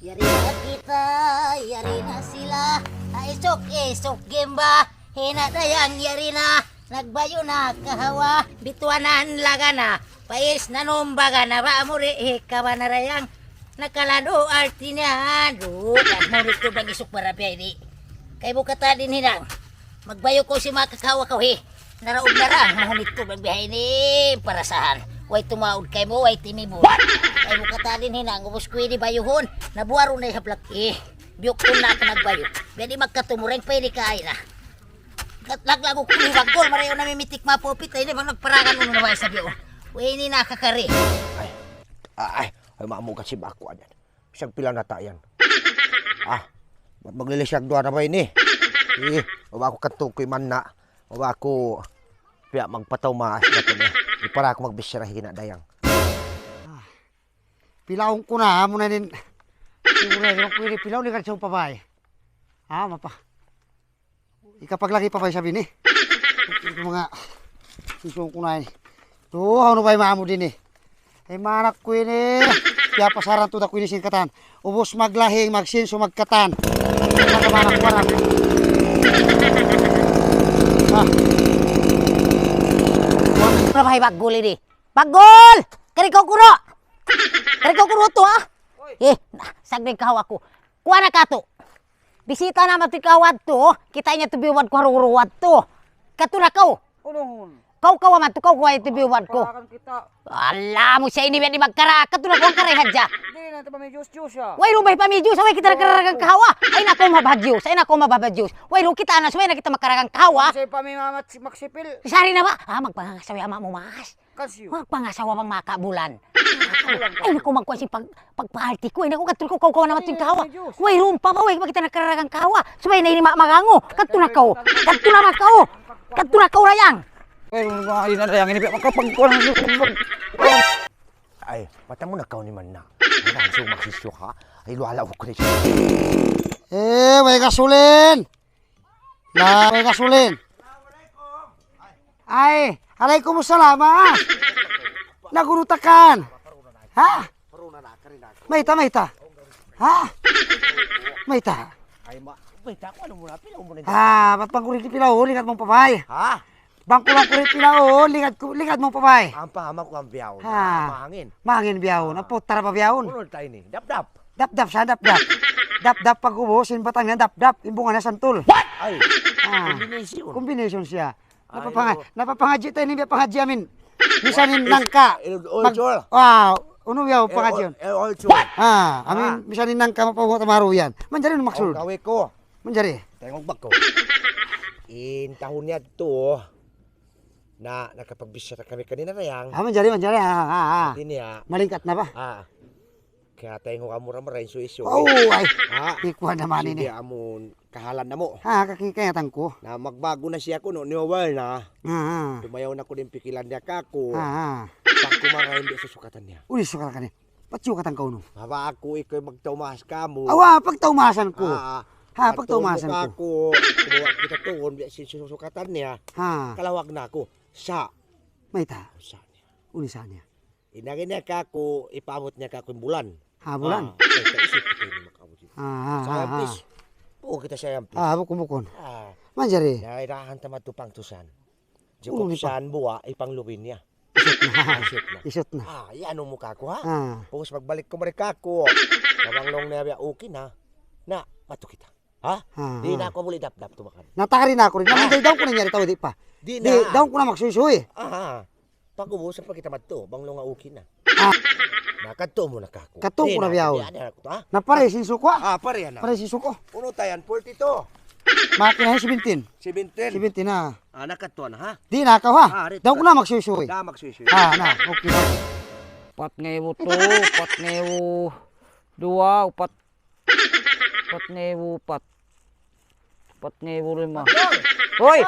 Yari na kita, yari na sila. Isok gemba. Hina dayang yari na. Nagbayo na kahawa. Bituanan laga na. Pais nanumbaga na ba amuri hikawa na rayang. Nakalado artinya. Dukas mo rito bang isok barabya ini. Kay bukata din hinang. Magbayo ko si mga kakawa ko he. Naraog na ra. Mahunit ko bang bihay ni parasahan. Way tumaod kay mo, way timibo. Kay bukata din hinang. Ubus ko ini bayuhon. Nabuaro na ihablak eh. Biyok ko na ako nagbayo. Bedi magkatumureng pwede kain na. Laglago ko ni Bagol. Marayo na mimitik mapupit. Ay di bang nagparangan mo na sa biyo. Way ini nakakari. Ay, maamugat si Bako ayan. Isang pila na tayan. Maglilisyag doon na ba ini? Waba ako katukoy man na. Waba ako piya magpataw maas na ito niya. Di para ako magbisirahin na dayang. Pilaong ko na, muna din. Siguro na, pwede pilaw ni kansong pabay. Mapa. Ikapaglaki pa ba sabi ni? Ito mga susong ko na yun. Ito, ano ba yung maamo din eh? Ay manak ko yun eh. Kaya pasaran to da ko yun katan. Ubos maglahing, magsinso, magkatan. Magkamanak ko warang. Ano ba Bagol ini? Bagol! Karikaw kuro! Karikaw kuro to ha? Sagday kahawa ko. Kuha na ka to. Bisita na matikawad to. Kita niya tubiwad ko haruruwad to. Kato na kau. Kau man to. Kau kuha yung tubiwad ko. Alam mo siya ini di magkara. Kato na kau ang karehan dya. Hindi na ito pa may juice ya. Way rumay pa may juice. Way kita nakaragang kahawa. Ay nako mabadjuice. Ay nako mababadjuice. Way rum kita na. Way na kita makaragang kahawa. Kasi pa may maksipil. Sari na ba? Magpangasawa ama mo mas. Kalsyo. Magpangasawa bang makabulan. Ay naku magkuha si pagparty ko. Ay naku katulog ko kaw naman yung kahawa. Way rumpa pa. Way makita nakaragang kahawa. Subay na ini magango. Katulog ko. Katulog ko. Katulog ko rayang. Ay, mga ina na yang ini makapagkulang. Ay, mata mo na kaw ni man na. Magsong magsisyo ka. Ay, luala ko na siya. May gasolin. May gasolin. Ay, alaikumsalam. Nagurutakan. Ha? Maita. Ha? Maita. Ay, maita ko ano muna. Pilaw mo na. Ba't bang kulit pilaw? Lingat mong papay. Ha? Bang kulang kulit pilaw. Lingat mong papay. Ang pahamak ko ang biyaw. Mahangin. Mahangin biyawon. Ang putara pa biyawon. Unod tayo ni. Dap-dap. Dap-dap siya, dap-dap. Dap-dap pag ubos, batang na dap-dap. Imbungan na santol. Ay, kombinasyon. Kombinasyon siya. Napapangadyo tayo ni pangadyo amin. Misanin nangka. Oil. Wow. Uno yaw pangadyo. Oil. Amin misanin nangka mapabuhat amaro yan. Manjari no maksud. Kawe ko. Manjari. Tengok bag ko. In tahun niya to na nakapagbisita kami kanina na yang. Manjari. Ini ya. Malingkat na ba? Kaya tengok kamu ramai isu-isu. Ay. Ikuha naman ini. Hindi amon kahalan na mo. Kakikayatan ko. Na magbago na siya ko no niwawal na. Tumayaw na ko din pikilan niya kako. Pag kumara hindi susukatan niya. Uli sukatan ka niya. Patsukatan ka no. Haba ako ikaw magtaumas ka mo. Pagtaumasan ko. Pagtaumasan ko. Kumuha kita tuon susukatan niya. Kalawag na ako. Sa. Maita. Sa niya. Uli sa niya. Inagin niya kako, ipamot niya kako yung bulan. Bulan? Kaisip kita yung makabot yun. Sayang please. Oo kita sayang please. Bukon. Manjari. Nairahan tamad to pangtusan. Jukop saan buwa, ipangluwin niya. Isot na. Ano mo kako ha? Pagkos magbalik ko marika ko. Nabanglong na yabi, okay na. Na, mato kita. Ha? Di na ako muli dap-dap tumakan. Natakarin na ako rin. Naman daw ko nangyari tao di pa. Di na. Daw ko na magsusuy. Pag-ubusan pa kita mato, banglong nga okay na. Nakato mo na kako. Kato ko na biyaw. Napare sinsuko. Pare na. Pare sinsuko. Uno tayan, 42. Makina 17. 17. 17 na. Nakato na ha? Di na ka ha. Daw ko na magsusuy. Magsusuy. Na. Okay na. Pat ngewu to, pat ngewu dua, pat ngewu pat. Pat ngewu lima. Hoy!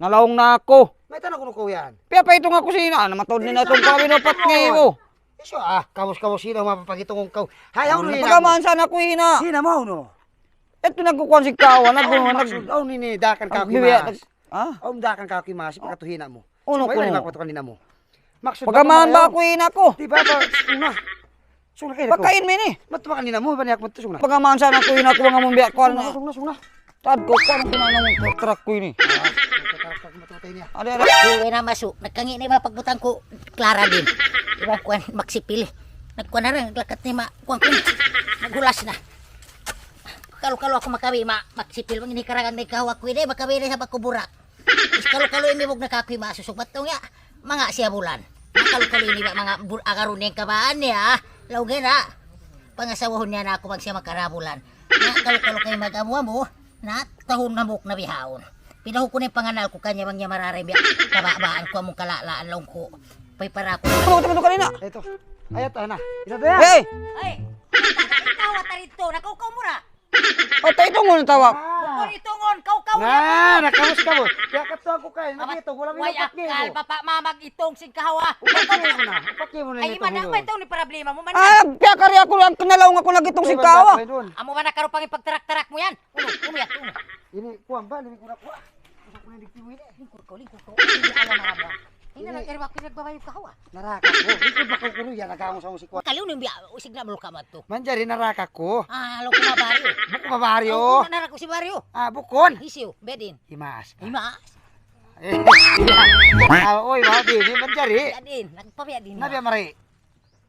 Nalaong na ako. May tanong ko yan. Piya pa itong ako sina. Namatod ni na itong kami no pat ngewu. Iso kamos sino mapapagitong kau. Hayaw no ina. Pagaman sana ko ina. Sina mo no. Ito nagkukuan si kawa. Nini dakan ka kimas. Dakan ka kimas. Pagkatuhina mo. Uno ko. May makapatukan din mo. Pagaman ba ako ina ko? Di ba una. Tusong na kayo ko. Pagkain mi ni. Matuwa kanina mo, ba niya ako tusong na? Pagamaan sana ko yun ako nga mong biya ko na. Tusong na. Tad ko parang kunanang truck ko ini. Matutay niya. Ada. Uwi na masu. Nagkangi ni mapagbutang ko. Clara din. Diba kuan maksipil. Nagkuan na rin. Naglakat ni kuan ko. Naghulas na. Kalo-kalo ako makawi maksipil. Mang inikarangan na ikaw ako. Hindi makawi na sa bakuburak. Is kalo-kalo ini mong nakakoy masusok. Ba't nga mga siya bulan. Kalo-kalo ini mga agaron niyang kabaan niya. Lawagay na. Pangasawahon niya na ako mag siya magkarabulan. Kalo-kalo kayo mag-amuha mo. Na tahon na muk na bihawon. Pinahu ko na yung panganal ko kanya bang niya mararay biya. Kababaan ko among kalalaan lang ko. Pay para ko. Tumo kanina. Ito. Ayat na. Ito na. Hey! Ay! Ikaw atarito. Nakaukaw mo ra. Patay ito mo tawag. Bukon itungon. Kaukaw Na, nakamus ka mo. Kaya katuwa ko kayo. Nakito, wala mo Way napakye akal. mo. Papa mamag itong singkahawa. Upakye mo na. Upakye mo na Ay nito. man ang itong ni problema mo man. Ah, kaya kari ako lang kinalaw nga ko nagitong si Kawa. Amo ba nakaroon pang ipagtarak-tarak mo yan? Uno yan. Ini kuwan ba? Limi ko na kuwa. Gusto ko na dikti mo ini. Lingkod ko. Hindi alam na mo. Hindi na nagkarima ko nagbabayo kahawa. Naraka ko. Likod ba ko kuno yan? Nagkakong sa musik ko. Kaliw nung biya. Usig na mo ka to. Manjari naraka ko. Halo ko mabaryo. Buko ba baryo? Oo, narak ko si baryo. Bukon. Isiw, bedin. Himas. Ima. Oy, wabi. Ni manjari. Bedin. Nagpabiya din. Nabi amari.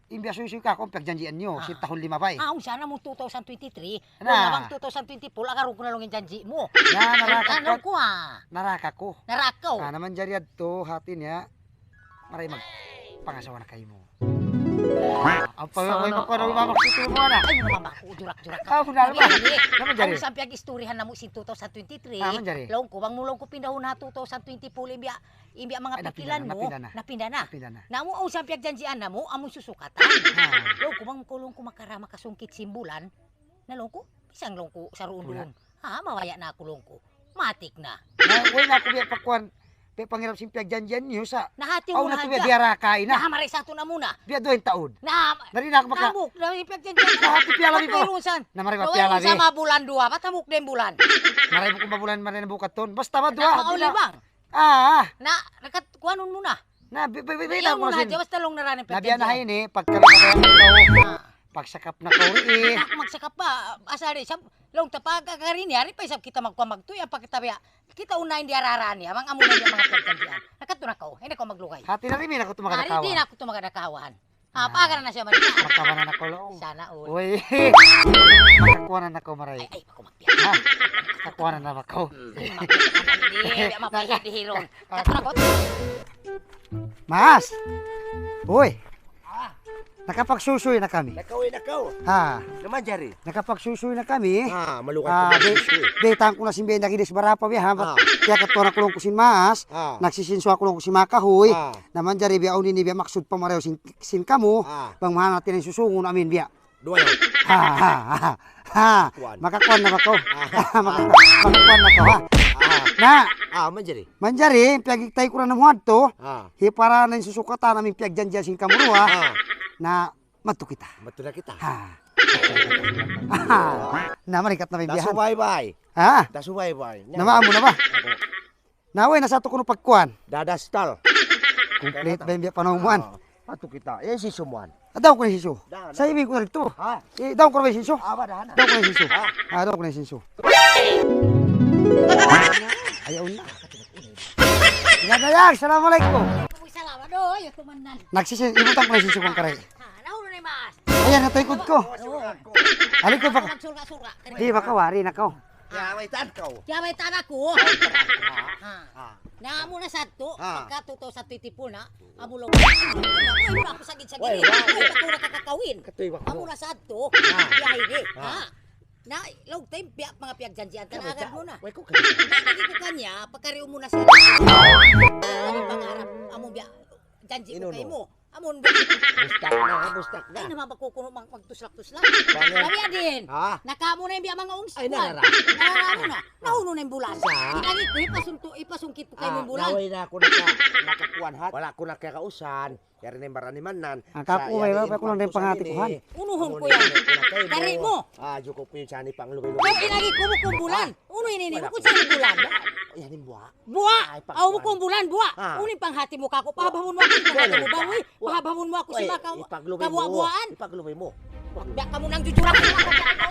Imbya suy ka kung pagjanjian nyo. Si tahon 5 pa eh. Sana mo 2023. Na. Bang 2020 pula karon ko na lang yung janji mo. Na naraka Ano ko. ko ha? Naraka ko. Narakaw. Naman jari adto hati niya. Maray mag pangasawa na kayo mo. Ang pagkakoy mo ko na mamaksuto mo na. Ay, naman ba ako? Jurak-jurak ka. Ako na naman. Naman Ang jari. sabi ang istoryahan na mo si 2023. Naman jari. Laong ko, bang mulong ko pinahon na 2020 po, imbya mga Ay, pikilan mo. napinda na. Napinda na. Napinda na. Na mo, ang sabi ang janjian na mo, among susukatan. Laong ko, bang kulong ko makarama kasungkit simbulan. Nalong ko, isang long ko sa roon doon. Mawaya na ako long ko. Matik na. Uy na ako biya pakuan. Biya pangirap simpyag janjian nyo sa. Nahati Aw mo na na to biya diara kain na. Nahamaray sa ito na muna. Biya 2 taon. Dari na ako maka. Namuk, namipag janjian. Nahati piyala di ko. Pagkairusan. Namari ba piyala di. Sa bulan dua, batamuk din bulan. Maray mo kung mabulan maray na bukat ton. Basta ba Na, dua. mauli bang? Na. Nakatkuhanon mo na. Bilang mo Iyan mo na, sin. Diyos talong na rin. Nabiyan na hayin eh. Pagka mabayan ko. Pagsakap na ko eh. Ako magsakap pa. Asari, long tapag kagarin yari pa isap kita magpamagtuya pa kita biya. Kita unahin di araran niya. Mga amunan niya mga pagkandian. Nakatuna ko. Hindi ko maglugay. Hati na rin ako Ari, tumagadakawa. di na ako tumagadakawan. Pagana na siya manita. Magkawanan ako lo. Sana all. Uy. Makakuwanan ako maray. Ay, ako magpiya. Ha? Makakuwanan na ako. Hindi, mapahihiron. Katuna ko. Mas. Uy. Nakapagsusuy na kami. Nakawin nakaw. Ha. Naman jari. Nakapagsusuy na kami. Malukan ko. Betang ko na simbe na gidis barapa biya. Ah. Kaya katuna kulong ko sin Mas. Ah. Nagsisinso ako kulong ko si Makahoy. Ah. Naman jari biya unin ni biya maksud pa mareho sin kamo. Ah. Bang mahal natin ang susungon amin biya. Dua yun. Ha ha ha. Ha. Kuwan. Makakuan na ba ko? Ah. Makakuan na ko ha. Na. Manjari. Manjari, piyagitay ko na ng huwad to. Para na yung susukatan namin piyagdyan sin kamurua. Na mato kita. Matula kita. Ha. Na marikat na may biyahan. Dasubay-bay. Ha? Dasubay-bay. Namaamo na ba? Naway nasa to kuno pagkuan. Dadastal. Complete ba yung biya panahumuan? Mato kita. Yan si Sumuan. Daw ko na siso. Daw, Sa ibig ko na rito. Ha? Daw ko na ba siso? Aba dahan. Daw ko na siso. Ah. Daw ko na siso. Ayaw na. Inadayag, assalamualaikum. Kung salamat, oy, tumanan. Ibutang ko na siso kong karay. Naulo na yung mas. Ayan, nataykod ko. Alikod ba? Magsurga-surga. Di ba kawari na ko? Ya, may tanaw. Kaya may tanak ko. Na mo na sadto, pagka 2020 na, amulong. Ay, mura ako sagid-sagid. Ay, ako na kakakawin. Katoy ba Amo ko? na sadto, biyahe di. Na, long time, mga piyagjanjian, tanagan mo na. Way ko ka. Nagiging ko kanya, pagkariw mo na siya. Ano pangarap, among biya, janji ko kayo mo. Amon biya. Bustak na. Ay, naman magkukuno magtuslak-tuslak. Paano? Kaya din, Ha? nakamo na yung biya mga ungsi. Ay, narara. Narara mo na. Nauno na yung bulan. Sa? Inagit ko, ipasungkit ko kayo mong bulan. Naway na ako nakakuan hat. Wala ko nakakausan. Yari na yung maranimanan. Ang kapo, may wala ko lang din pangati kuhan. Unuhon ko yan. Dari mo. Juko ko yung sani pang Kaya lumay-lumay. inagit ko mo kong bulan. Uno inini mo kung saan yung bulan. Yan yung buha. Buwa! Ay, pagkuhan. Aw mo kong bulan, buwa! Ah. Unin paghati mo kako, pahabahon mo ako, paghati mo bawi, pahabahon mo ako si Makaw, Ipaglumay mo. kabuwa-buwaan. Ipaglumay mo. Magbiyak ka mo ng jujur ako.